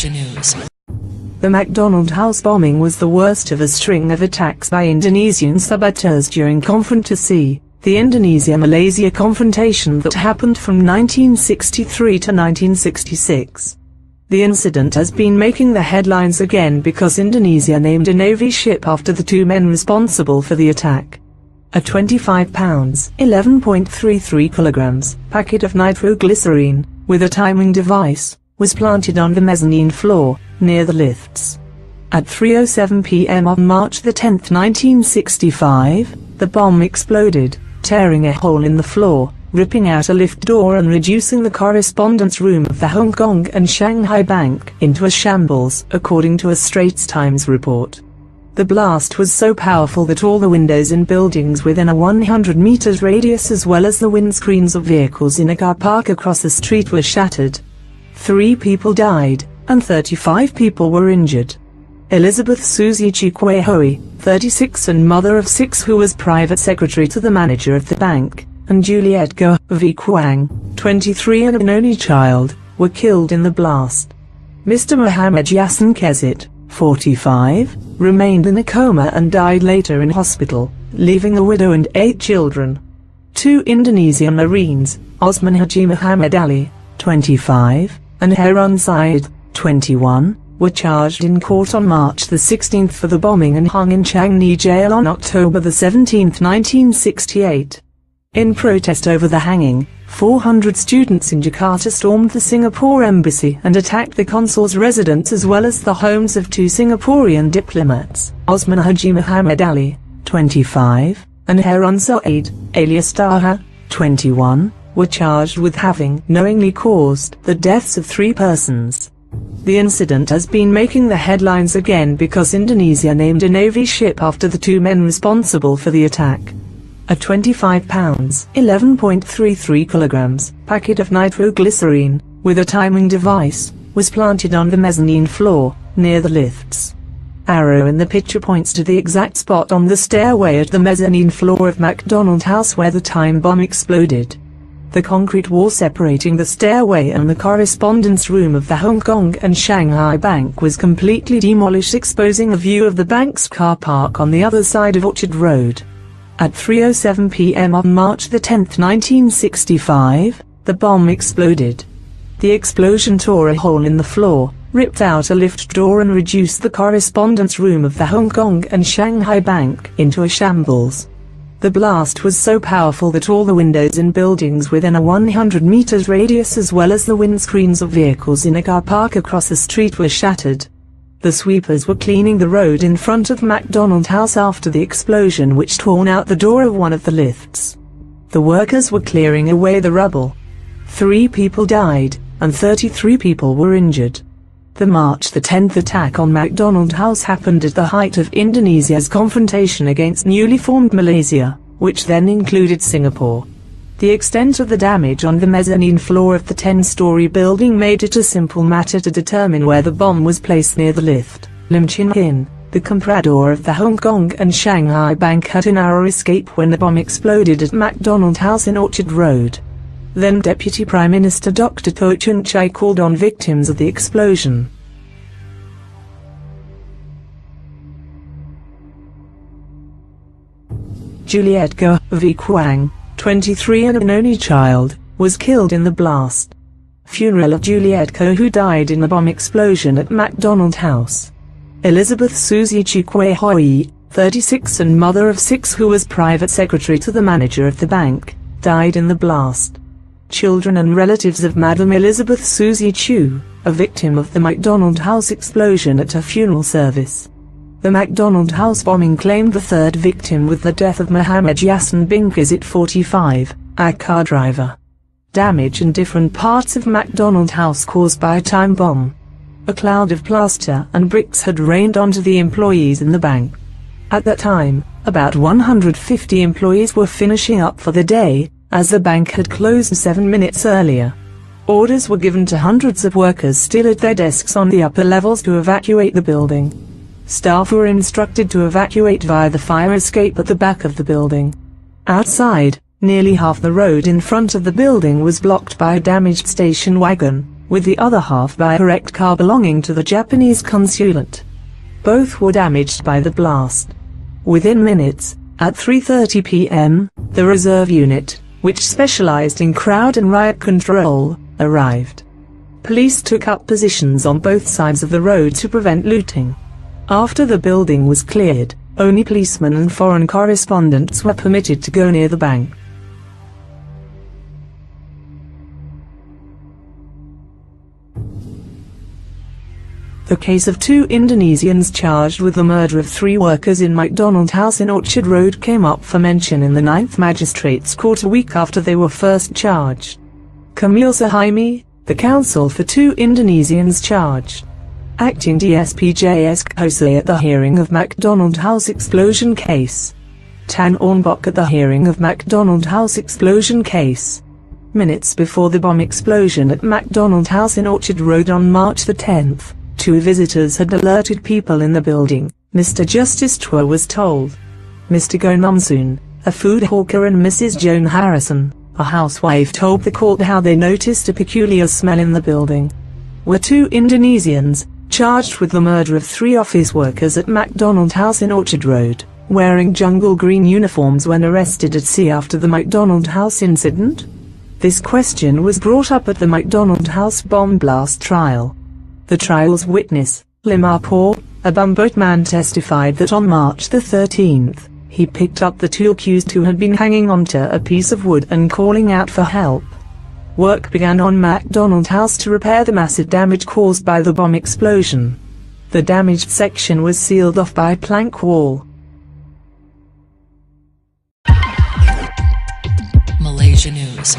Indonesia News. The McDonald House bombing was the worst of a string of attacks by Indonesian saboteurs during Konfrantasi, the Indonesia-Malaysia confrontation that happened from 1963 to 1966. The incident has been making the headlines again because Indonesia named a Navy ship after the two men responsible for the attack. A 25 pounds (11.33 kilograms) packet of nitroglycerine, with a timing device, was planted on the mezzanine floor, near the lifts. At 3:07 p.m. on March 10, 1965, the bomb exploded, tearing a hole in the floor, ripping out a lift door and reducing the correspondence room of the Hong Kong and Shanghai Bank into a shambles, according to a Straits Times report. The blast was so powerful that all the windows in buildings within a 100 meters radius as well as the windscreens of vehicles in a car park across the street were shattered. 3 people died, and 35 people were injured. Elizabeth Susie Chikwehoe, 36 and mother of 6 who was private secretary to the manager of the bank, and Juliet Goh V. Kwang, 23 and an only child, were killed in the blast. Mr. Muhammad Yassin Kezit, 45, remained in a coma and died later in hospital, leaving a widow and 8 children. 2 Indonesian Marines, Osman Haji Muhammad Ali, 25, and Harun Said, 21, were charged in court on March 16 for the bombing and hung in Changi Jail on October 17, 1968. In protest over the hanging, 400 students in Jakarta stormed the Singapore embassy and attacked the consul's residence as well as the homes of 2 Singaporean diplomats, Osman Haji Muhammad Ali, 25, and Harun Said, alias Taha, 21, were charged with having knowingly caused the deaths of 3 persons. The incident has been making the headlines again because Indonesia named a Navy ship after the 2 men responsible for the attack. A 25 pounds (11.33 kilograms) packet of nitroglycerine, with a timing device, was planted on the mezzanine floor, near the lifts. Arrow in the picture points to the exact spot on the stairway at the mezzanine floor of McDonald House where the time bomb exploded. The concrete wall separating the stairway and the correspondence room of the Hong Kong and Shanghai Bank was completely demolished, exposing a view of the bank's car park on the other side of Orchard Road. At 3:07 p.m. on March 10, 1965, the bomb exploded. The explosion tore a hole in the floor, ripped out a lift door and reduced the correspondence room of the Hong Kong and Shanghai Bank into a shambles. The blast was so powerful that all the windows in buildings within a 100 meters radius as well as the windscreens of vehicles in a car park across the street were shattered. The sweepers were cleaning the road in front of McDonald House after the explosion, which torn out the door of one of the lifts. The workers were clearing away the rubble. 3 people died, and 33 people were injured. The March 10 attack on McDonald House happened at the height of Indonesia's confrontation against newly formed Malaysia, which then included Singapore. The extent of the damage on the mezzanine floor of the 10-story building made it a simple matter to determine where the bomb was placed near the lift. Lim Chin Hin, the comprador of the Hong Kong and Shanghai Bank, had a narrow escape when the bomb exploded at McDonald House in Orchard Road. Then Deputy Prime Minister Dr. Toh Chun Chai called on victims of the explosion. Juliet Goh V. Kwang, 23 and an only child, was killed in the blast. Funeral of Juliet Goh, who died in the bomb explosion at McDonald House. Elizabeth Susie Chikwehoe, 36 and mother of 6 who was private secretary to the manager of the bank, died in the blast. Children and relatives of Madam Elizabeth Susie Chu, a victim of the McDonald House explosion at her funeral service. The McDonald House bombing claimed the 3rd victim with the death of Muhammad Yassin bin Kezit, 45, a car driver. Damage in different parts of McDonald House caused by a time bomb. A cloud of plaster and bricks had rained onto the employees in the bank. At that time, about 150 employees were finishing up for the day, as the bank had closed 7 minutes earlier. Orders were given to hundreds of workers still at their desks on the upper levels to evacuate the building. Staff were instructed to evacuate via the fire escape at the back of the building. Outside, nearly half the road in front of the building was blocked by a damaged station wagon, with the other half by a wrecked car belonging to the Japanese consulate. Both were damaged by the blast. Within minutes, at 3:30 p.m., the reserve unit, which specialized in crowd and riot control, arrived. Police took up positions on both sides of the road to prevent looting. After the building was cleared, only policemen and foreign correspondents were permitted to go near the bank. The case of 2 Indonesians charged with the murder of 3 workers in McDonald House in Orchard Road came up for mention in the 9th Magistrates Court a week after they were first charged. Camille Suhaimi, the counsel for 2 Indonesians charged, acting DSP JS Kose at the hearing of McDonald House explosion case. Tan Ornbok at the hearing of McDonald House explosion case. Minutes before the bomb explosion at McDonald House in Orchard Road on March the 10th, 2 visitors had alerted people in the building, Mr. Justice Chua was told. Mr. Go Mumsoon, a food hawker, and Mrs. Joan Harrison, a housewife, told the court how they noticed a peculiar smell in the building. Were 2 Indonesians, charged with the murder of 3 office workers at McDonald House in Orchard Road, wearing jungle green uniforms when arrested at sea after the McDonald House incident? This question was brought up at the McDonald House bomb blast trial. The trial's witness, Limapur, a bumboatman, testified that on March the 13th, he picked up the 2 accused who had been hanging onto a piece of wood and calling out for help. Work began on McDonald House to repair the massive damage caused by the bomb explosion. The damaged section was sealed off by a plank wall. Malaysia News.